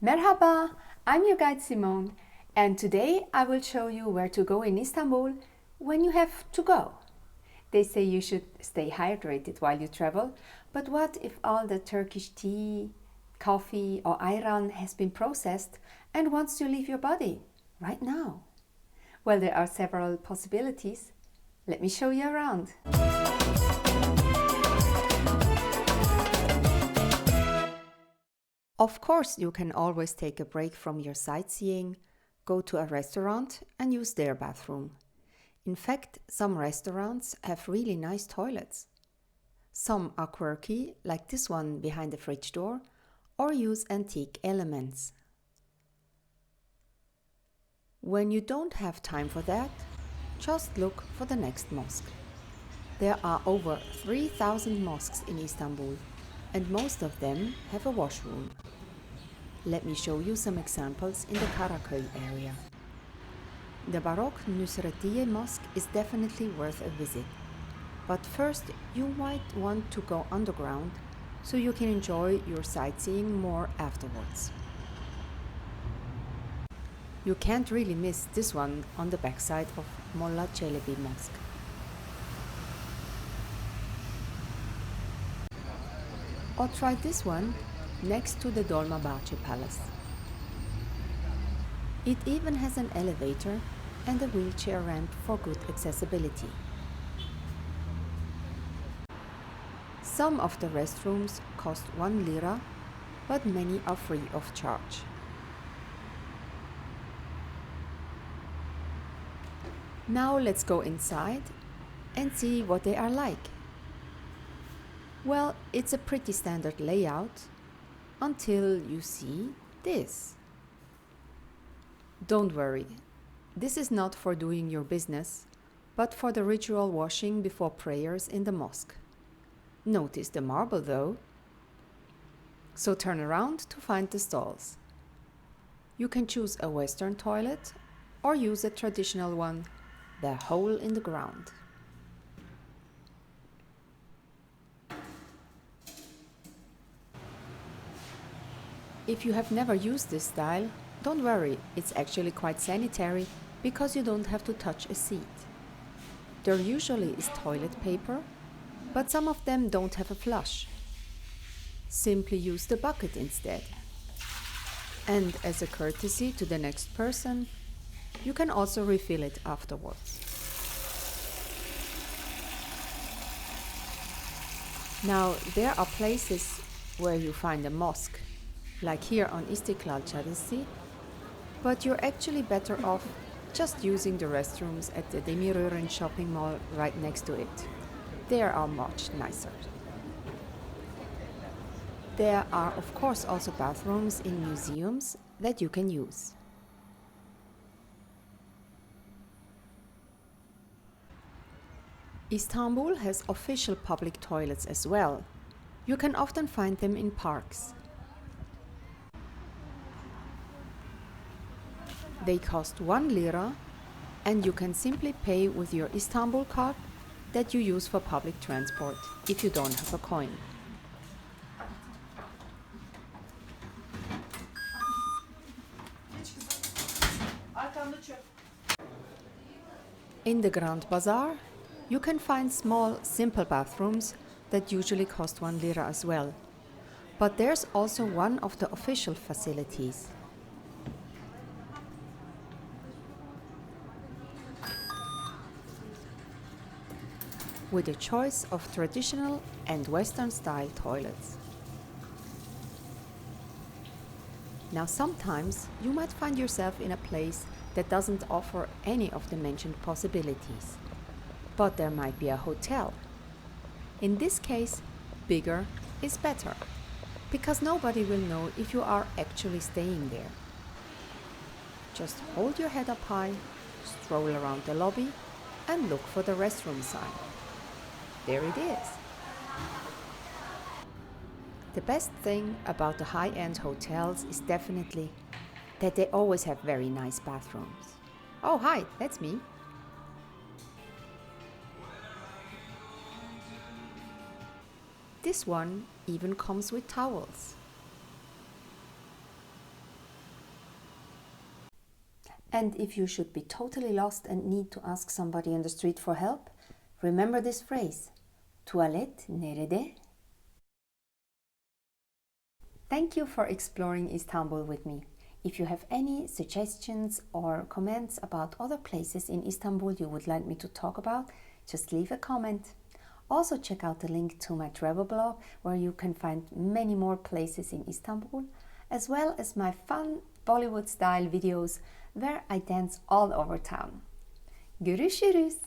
Merhaba, I'm your guide Simone, and today I will show you where to go in Istanbul when you have to go. They say you should stay hydrated while you travel, but what if all the Turkish tea, coffee or ayran has been processed and wants to leave your body right now? Well, there are several possibilities. Let me show you around. Of course, you can always take a break from your sightseeing, go to a restaurant and use their bathroom. In fact, some restaurants have really nice toilets. Some are quirky, like this one behind the fridge door, or use antique elements. When you don't have time for that, just look for the next mosque. There are over 3,000 mosques in Istanbul, and most of them have a washroom. Let me show you some examples in the Karaköy area. The Baroque Nusretiye Mosque is definitely worth a visit. But first, you might want to go underground so you can enjoy your sightseeing more afterwards. You can't really miss this one on the backside of Molla Çelebi Mosque. Or try this one next to the Dolmabahce Palace. It even has an elevator and a wheelchair ramp for good accessibility. Some of the restrooms cost 1 lira, but many are free of charge. Now let's go inside and see what they are like. Well, it's a pretty standard layout until you see this. Don't worry, this is not for doing your business, but for the ritual washing before prayers in the mosque. Notice the marble though. So turn around to find the stalls. You can choose a Western toilet or use a traditional one, the hole in the ground. If you have never used this style, don't worry, it's actually quite sanitary because you don't have to touch a seat. There usually is toilet paper, but some of them don't have a flush. Simply use the bucket instead. And as a courtesy to the next person, you can also refill it afterwards. Now, there are places where you find a mosque, like here on Istiklal Caddesi, but you're actually better off just using the restrooms at the Demirören shopping mall right next to it. They are much nicer. There are of course also bathrooms in museums that you can use. Istanbul has official public toilets as well. You can often find them in parks. They cost 1 lira and you can simply pay with your Istanbul card that you use for public transport if you don't have a coin. In the Grand Bazaar, you can find small, simple bathrooms that usually cost 1 lira as well. But there's also one of the official facilities. With a choice of traditional and Western style toilets. Now sometimes you might find yourself in a place that doesn't offer any of the mentioned possibilities. But there might be a hotel. In this case, bigger is better, because nobody will know if you are actually staying there. Just hold your head up high, stroll around the lobby and look for the restroom sign. There it is. The best thing about the high-end hotels is definitely that they always have very nice bathrooms. Oh, hi, that's me. This one even comes with towels. And if you should be totally lost and need to ask somebody in the street for help, remember this phrase, tuvalet nerede? Thank you for exploring Istanbul with me. If you have any suggestions or comments about other places in Istanbul you would like me to talk about, just leave a comment. Also check out the link to my travel blog where you can find many more places in Istanbul, as well as my fun Bollywood style videos where I dance all over town. Görüşürüz!